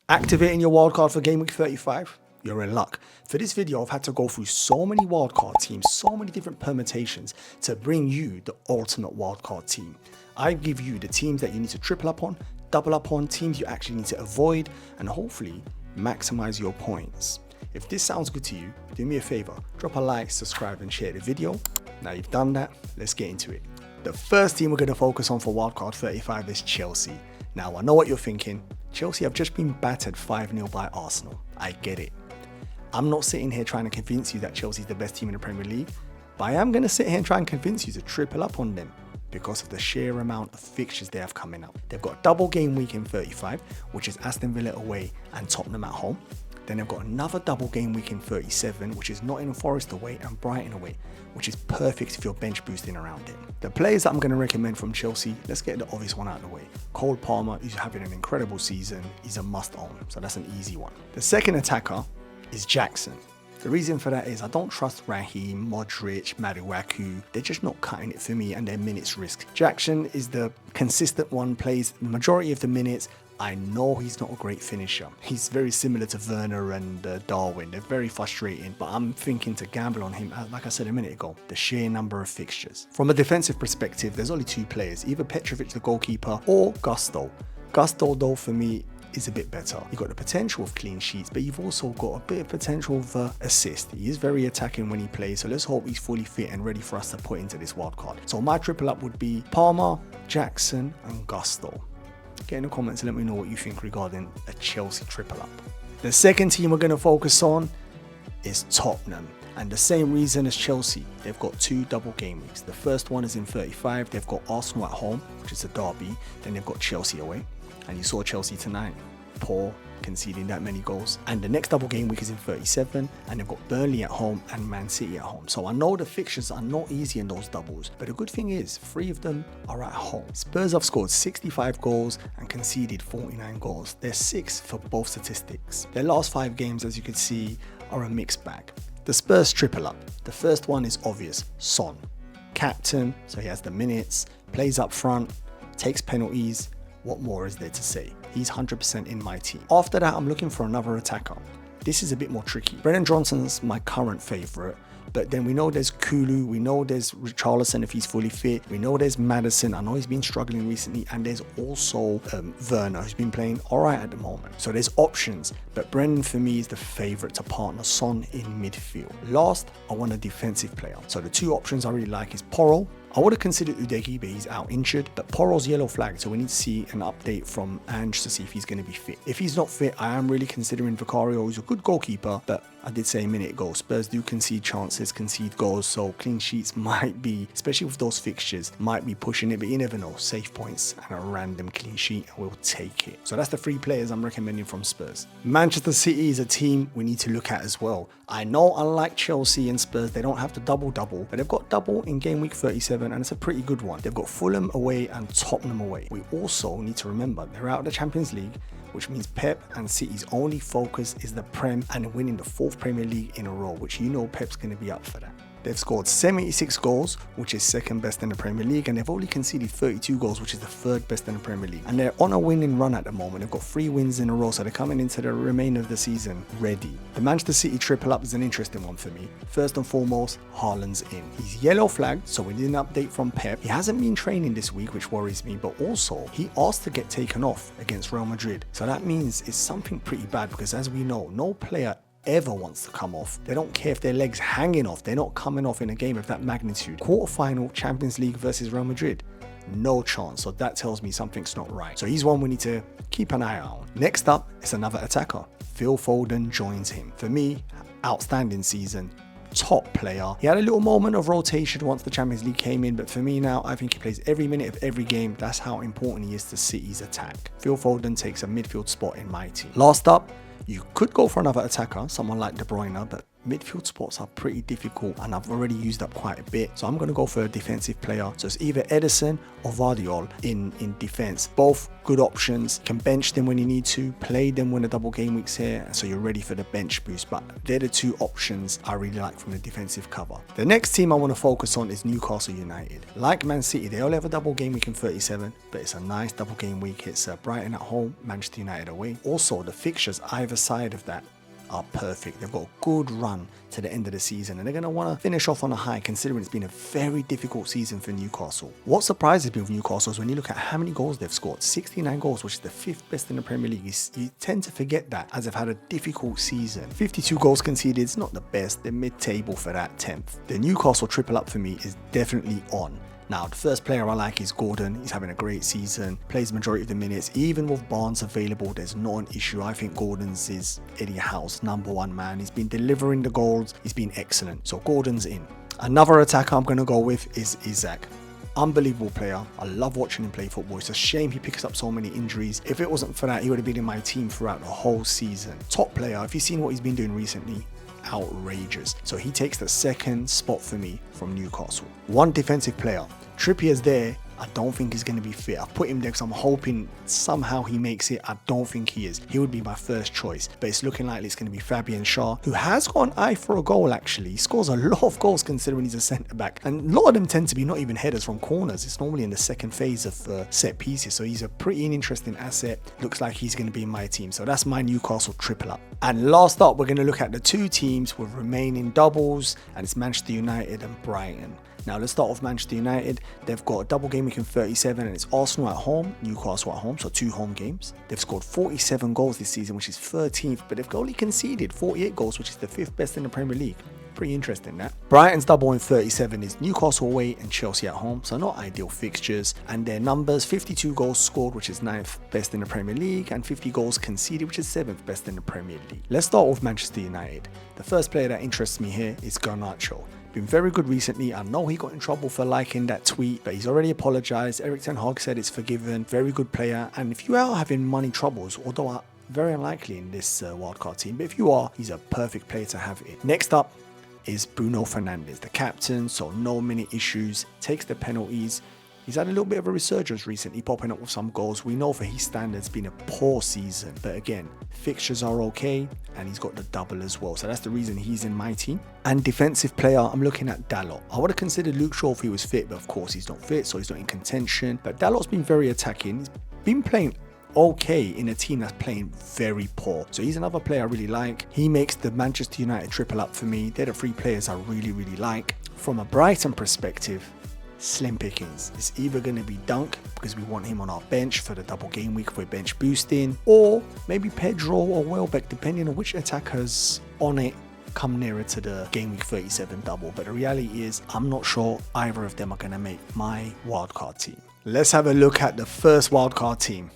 Activating your wildcard for game week 35? You're in luck. For this video, I've had to go through so many wildcard teams, so many different permutations to bring you the ultimate wildcard team. I give you the teams that you need to triple up on, double up on, teams you actually need to avoid, and hopefully maximize your points. If this sounds good to you, do me a favor, drop a like, subscribe, and share the video. Now you've done that, let's get into it. The first team we're going to focus on for wildcard 35 is Chelsea. Now I know what you're thinking. Chelsea have just been battered 5-0 by Arsenal. I get it. I'm not sitting here trying to convince you that Chelsea's the best team in the Premier League, but I am going to sit here and try and convince you to triple up on them because of the sheer amount of fixtures they have coming up. They've got a double game week in 35, which is Aston Villa away and Tottenham at home. Then they've got another double game week in 37, which is Nottingham Forest away and Brighton away, which is perfect if you're bench boosting around it. The players that I'm going to recommend from Chelsea, let's get the obvious one out of the way. Cole Palmer, who's having an incredible season, he's a must own, so that's an easy one. The second attacker is Jackson. The reason for that is I don't trust Raheem, Modric, Masuaku. They're just not cutting it for me and their minutes risk. Jackson is the consistent one, plays the majority of the minutes. I know he's not a great finisher. He's very similar to Werner and Darwin. They're very frustrating, but I'm thinking to gamble on him, like I said a minute ago, the sheer number of fixtures. From a defensive perspective, there's only two players, either Petrovic, the goalkeeper, or Gusto. Gusto, though, for me, is a bit better. You've got the potential of clean sheets, but you've also got a bit of potential of assist. He is very attacking when he plays, so let's hope he's fully fit and ready for us to put into this wildcard. So my triple up would be Palmer, Jackson, and Gusto. Get in the comments and let me know what you think regarding a Chelsea triple up. The second team we're going to focus on is Tottenham. And the same reason as Chelsea, they've got two double game weeks. The first one is in 35. They've got Arsenal at home, which is a derby. Then they've got Chelsea away. And you saw Chelsea tonight. Poor, conceding that many goals. And the next double game week is in 37. And they've got Burnley at home and Man City at home. So I know the fixtures are not easy in those doubles. But the good thing is, 3 of them are at home. Spurs have scored 65 goals and conceded 49 goals. They're 6th for both statistics. Their last 5 games, as you can see, are a mixed bag. The Spurs triple up. The first one is obvious. Son. Captain, so he has the minutes, plays up front, takes penalties. What more is there to say? He's 100% in my team. After that, I'm looking for another attacker. This is a bit more tricky. Brennan Johnson's my current favourite, but then we know there's Kulu, we know there's Richarlison if he's fully fit, we know there's Maddison, I know he's been struggling recently, and there's also Werner, who's been playing alright at the moment. So there's options, but Brennan for me is the favourite to partner Son in midfield. Last, I want a defensive player. So the two options I really like is Porro. I would have considered Udeki, but he's out injured. But Porro's yellow flag, so we need to see an update from Ange to see if he's going to be fit. If he's not fit, I am really considering Vicario, who's a good goalkeeper, but I did say a minute ago, Spurs do concede chances, concede goals, so clean sheets might be, especially with those fixtures, might be pushing it, but you never know. Save points and a random clean sheet, and we'll take it. So that's the 3 players I'm recommending from Spurs. Manchester City is a team we need to look at as well. I know unlike Chelsea and Spurs, they don't have the double-double, but they've got double in game week 37, and it's a pretty good one. They've got Fulham away and Tottenham away. We also need to remember they're out of the Champions League, which means Pep and City's only focus is the Prem and winning the 4th Premier League in a row, which you know Pep's going to be up for that. They've scored 76 goals, which is 2nd best in the Premier League, and they've only conceded 32 goals, which is the 3rd best in the Premier League. And they're on a winning run at the moment. They've got 3 wins in a row, so they're coming into the remainder of the season ready. The Manchester City triple up is an interesting one for me. First and foremost, Haaland's in. He's yellow flagged, so we need an update from Pep. He hasn't been training this week, which worries me, but also he asked to get taken off against Real Madrid. So that means it's something pretty bad because, as we know, no player ever wants to come off. They don't care if their legs hanging off. They're not coming off in a game of that magnitude. Quarterfinal Champions League versus Real Madrid. No chance. So that tells me something's not right. So he's one we need to keep an eye on. Next up is another attacker. Phil Foden joins him. For me, outstanding season. Top player. He had a little moment of rotation once the Champions League came in, but for me now, I think he plays every minute of every game. That's how important he is to City's attack. Phil Foden takes a midfield spot in my team. Last up, You could go for another attacker, someone like De Bruyne, but midfield spots are pretty difficult and I've already used up quite a bit. So I'm going to go for a defensive player. So it's either Ederson or Vardiol in defense. Both good options. Can bench them when you need to, play them when the double game week's here, so you're ready for the bench boost. But they're the two options I really like from the defensive cover. The next team I want to focus on is Newcastle United. Like Man City, they only have a double game week in 37, but it's a nice double game week. It's Brighton at home, Manchester United away. Also, the fixtures either side of that are perfect. They've got a good run to the end of the season and they're going to want to finish off on a high, considering it's been a very difficult season for Newcastle. What surprises me with Newcastle is when you look at how many goals they've scored. 69 goals, which is the 5th best in the Premier League. You tend to forget that as they've had a difficult season. 52 goals conceded is not the best. They're mid-table for that, 10th. The Newcastle triple up for me is definitely on. Now, the first player I like is Gordon. He's having a great season, plays majority of the minutes. Even with Barnes available, there's not an issue. I think Gordon's is Eddie Howe's #1 man. He's been delivering the goals. He's been excellent. So Gordon's in. Another attacker I'm going to go with is Isaac. Unbelievable player. I love watching him play football. It's a shame he picks up so many injuries. If it wasn't for that, he would have been in my team throughout the whole season. Top player. If you've seen what he's been doing recently, outrageous. So he takes the second spot for me from Newcastle. One defensive player. Trippier's there. I don't think he's going to be fit. I've put him there because I'm hoping somehow he makes it. I don't think he is. He would be my first choice. But it's looking likely it's going to be Fabian Schär, who has got an eye for a goal actually. He scores a lot of goals considering he's a centre-back. And a lot of them tend to be not even headers from corners. It's normally in the second phase of set pieces. So he's a pretty interesting asset. Looks like he's going to be in my team. So that's my Newcastle triple up. And last up, we're going to look at the two teams with remaining doubles. And it's Manchester United and Brighton. Now let's start off Manchester United. They've got a double game week in 37 and it's Arsenal at home, Newcastle at home, so 2 home games. They've scored 47 goals this season, which is 13th, but they've only conceded 48 goals, which is the 5th best in the Premier League. Pretty interesting that. Brighton's double in 37 is Newcastle away and Chelsea at home, so not ideal fixtures. And their numbers, 52 goals scored, which is 9th best in the Premier League, and 50 goals conceded, which is 7th best in the Premier League. Let's start with Manchester United. The first player that interests me here is Garnacho. Been very good recently. I know he got in trouble for liking that tweet, but he's already apologized. Erik ten Hag said it's forgiven. Very good player. And if you are having money troubles, although very unlikely in this wildcard team, but if you are, he's a perfect player to have in. Next up is Bruno Fernandes, the captain, so no many issues, takes the penalties. He's had a little bit of a resurgence recently, popping up with some goals. We know for his standards, been a poor season. But again, fixtures are okay, and he's got the double as well. So that's the reason he's in my team. And defensive player, I'm looking at Dalot. I would have considered Luke Shaw if he was fit, but of course he's not fit, so he's not in contention. But Dalot's been very attacking. He's been playing okay in a team that's playing very poor. So he's another player I really like. He makes the Manchester United triple up for me. They're the 3 players I really, really like. From a Brighton perspective, slim pickings. It's either going to be Dunk because we want him on our bench for the double game week for bench boosting, or maybe Pedro or Welbeck, depending on which attackers on it come nearer to the game week 37 double. But the reality is I'm not sure either of them are going to make my wildcard team. Let's have a look at the first wildcard team.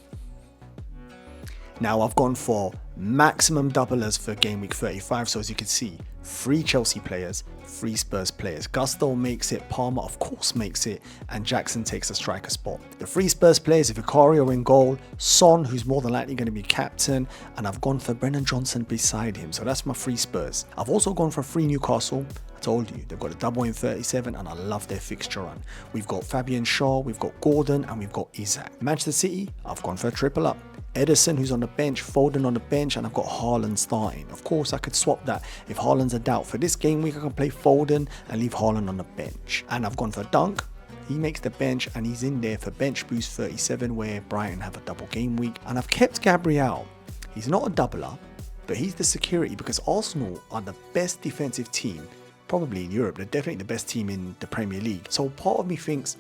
Now I've gone for maximum doublers for game week 35. So as you can see, 3 Chelsea players, 3 Spurs players. Gusto makes it, Palmer of course makes it, and Jackson takes a striker spot. The 3 Spurs players, Vicario in goal, Son, who's more than likely going to be captain, and I've gone for Brennan Johnson beside him. So that's my 3 Spurs. I've also gone for 3 Newcastle. I told you, they've got a double in 37 and I love their fixture run. We've got Fabian Schär, we've got Gordon, and we've got Isaac. Manchester City, I've gone for a triple up. Ederson, who's on the bench, Foden on the bench, and I've got Haaland starting. Of course, I could swap that. If Haaland's a doubt for this game week, I can play Foden and leave Haaland on the bench. And I've gone for Dunk. He makes the bench and he's in there for bench boost 37 where Brighton have a double game week. And I've kept Gabriel. He's not a doubler, but he's the security because Arsenal are the best defensive team probably in Europe. They're definitely the best team in the Premier League. So part of me thinks,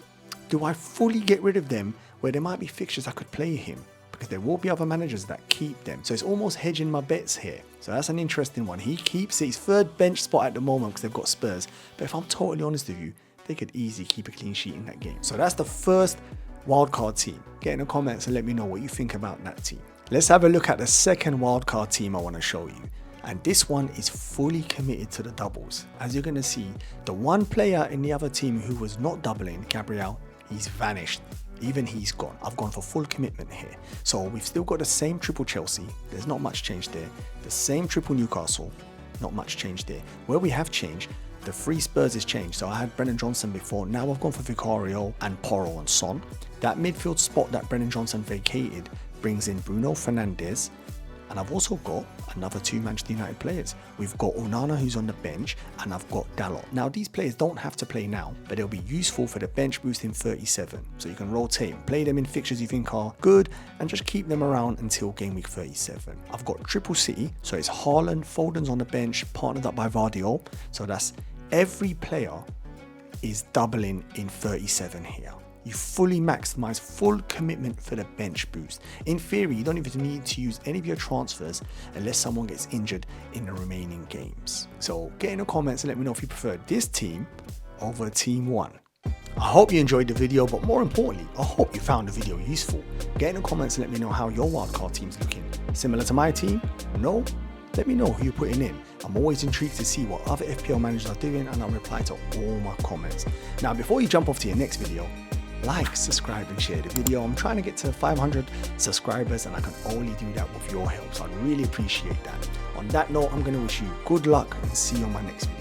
do I fully get rid of them where there might be fixtures I could play him? Because there will be other managers that keep them. So it's almost hedging my bets here. So that's an interesting one. He keeps it. His 3rd bench spot at the moment because they've got Spurs. But if I'm totally honest with you, they could easily keep a clean sheet in that game. So that's the first wildcard team. Get in the comments and let me know what you think about that team. Let's have a look at the second wildcard team I want to show you. And this one is fully committed to the doubles. As you're going to see, the one player in the other team who was not doubling, Gabriel, he's vanished. even he's gone. I've gone for full commitment here. So we've still got the same triple Chelsea. There's not much change there. The same triple Newcastle. Not much change there. Where we have changed, the 3 Spurs is changed. So I had Brennan Johnson before. Now I've gone for Vicario and Porro and Son. That midfield spot that Brennan Johnson vacated brings in Bruno Fernandes. And I've also got another 2 Manchester United players. We've got Onana, who's on the bench, and I've got Dalot. Now, these players don't have to play now, but they'll be useful for the bench boost in 37. So you can rotate, play them in fixtures you think are good, and just keep them around until game week 37. I've got triple City, so it's Haaland, Foden's on the bench, partnered up by Vardiol. So that's every player is doubling in 37 here. You fully maximize full commitment for the bench boost. In theory, you don't even need to use any of your transfers unless someone gets injured in the remaining games. So get in the comments and let me know if you prefer this team over team 1. I hope you enjoyed the video, but more importantly, I hope you found the video useful. Get in the comments and let me know how your wildcard team's looking. Similar to my team? No? Let me know who you're putting in. I'm always intrigued to see what other FPL managers are doing, and I'll reply to all my comments. Now, before you jump off to your next video, like, subscribe and share the video. I'm trying to get to 500 subscribers and I can only do that with your help, so I'd really appreciate that. On that note, I'm going to wish you good luck and see you on my next video.